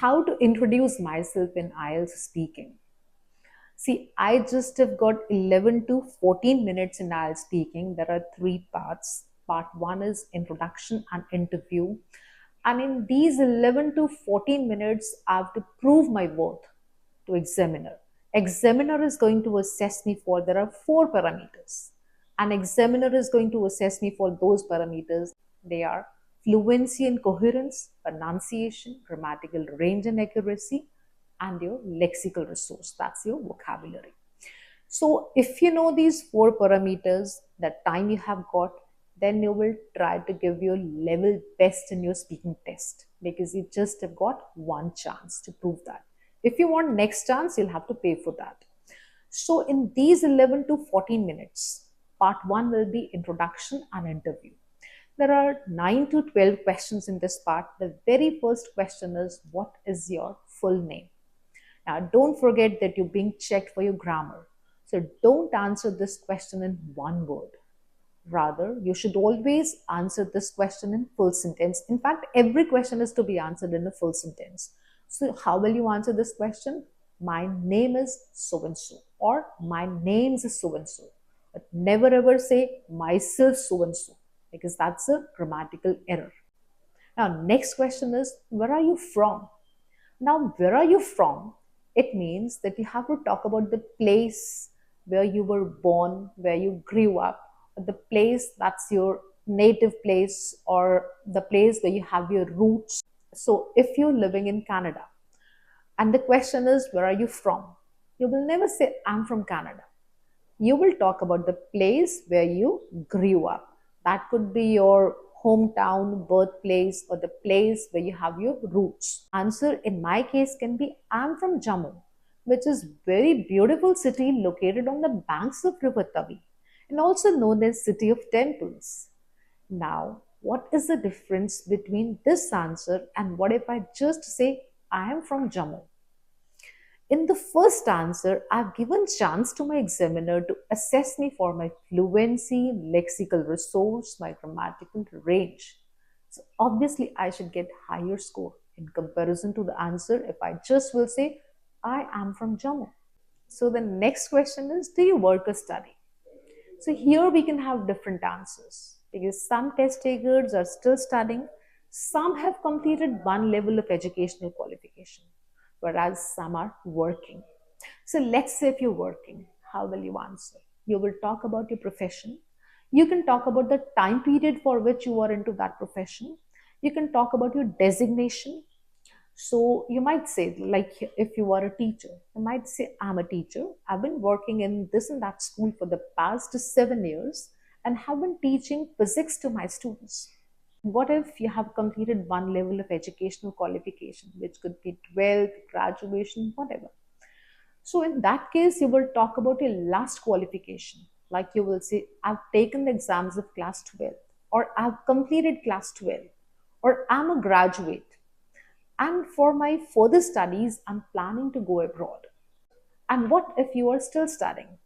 How to introduce myself in IELTS speaking. See, I just have got 11 to 14 minutes in IELTS speaking. There are three parts. Part one is introduction and interview. And in these 11 to 14 minutes, I have to prove my worth to examiner. Examiner is going to assess me for, there are four parameters. An examiner is going to assess me for those parameters. They are fluency and coherence, pronunciation, grammatical range and accuracy, and your lexical resource. That's your vocabulary. So if you know these four parameters, that time you have got, then you will try to give your level best in your speaking test, because you just have got one chance to prove that. If you want next chance, you'll have to pay for that. So in these 11 to 14 minutes, part one will be introduction and interview. There are 9 to 12 questions in this part. The very first question is, what is your full name? Now, don't forget that you're being checked for your grammar. So don't answer this question in one word. Rather, you should always answer this question in full sentence. In fact, every question is to be answered in a full sentence. So how will you answer this question? My name is so and so, or my name's is so and so. But never ever say myself so and so, because that's a grammatical error. Now, next question is, where are you from? Now, where are you from? It means that you have to talk about the place where you were born, where you grew up, the place that's your native place, or the place where you have your roots. So, if you're living in Canada and the question is, where are you from? You will never say, I'm from Canada. You will talk about the place where you grew up. That could be your hometown, birthplace, or the place where you have your roots. Answer in my case can be, I'm from Jammu, which is very beautiful city located on the banks of River Tavi, and also known as City of Temples. Now, what is the difference between this answer and what if I just say, I am from Jammu? In the first answer, I've given chance to my examiner to assess me for my fluency, lexical resource, my grammatical range. So obviously, I should get higher score in comparison to the answer if I just will say, I am from Jammu. So the next question is, do you work or study? So here we can have different answers, because some test takers are still studying, some have completed one level of educational qualification, whereas some are working. So let's say if you're working, how will you answer? You will talk about your profession. You can talk about the time period for which you are into that profession. You can talk about your designation. So you might say, like if you are a teacher, you might say, I'm a teacher. I've been working in this and that school for the past 7 years and have been teaching physics to my students. What if you have completed one level of educational qualification, which could be 12th, graduation, whatever? So in that case, you will talk about your last qualification. Like you will say, I've taken the exams of class 12, or I've completed class 12, or I'm a graduate. And for my further studies, I'm planning to go abroad. And what if you are still studying?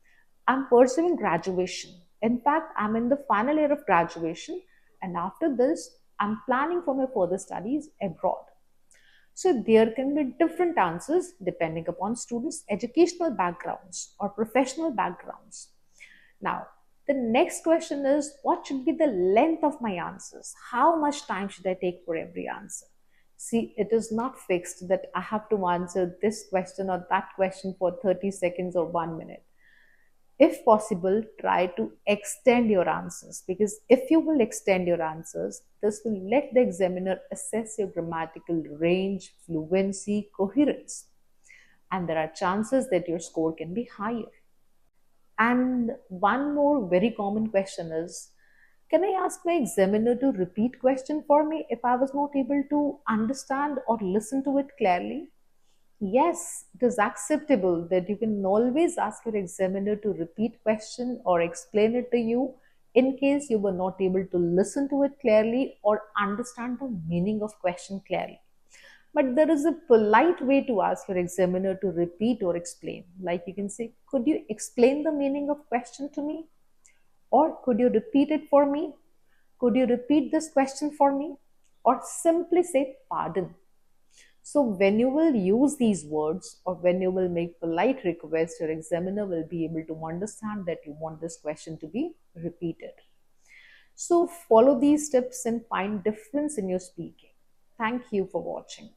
I'm pursuing graduation. In fact, I'm in the final year of graduation, and after this, I'm planning for my further studies abroad. So there can be different answers depending upon students' educational backgrounds or professional backgrounds. Now, the next question is, what should be the length of my answers? How much time should I take for every answer? See, it is not fixed that I have to answer this question or that question for 30 seconds or 1 minute. If possible, try to extend your answers, because if you will extend your answers, this will let the examiner assess your grammatical range, fluency, coherence, and there are chances that your score can be higher. And one more very common question is, can I ask my examiner to repeat question for me if I was not able to understand or listen to it clearly? Yes, it is acceptable that you can always ask your examiner to repeat question or explain it to you in case you were not able to listen to it clearly or understand the meaning of question clearly. But there is a polite way to ask your examiner to repeat or explain. Like you can say, could you explain the meaning of question to me? Or could you repeat it for me? Could you repeat this question for me? Or simply say pardon. So when you will use these words or when you will make polite requests, your examiner will be able to understand that you want this question to be repeated. So follow these steps and find difference in your speaking. Thank you for watching.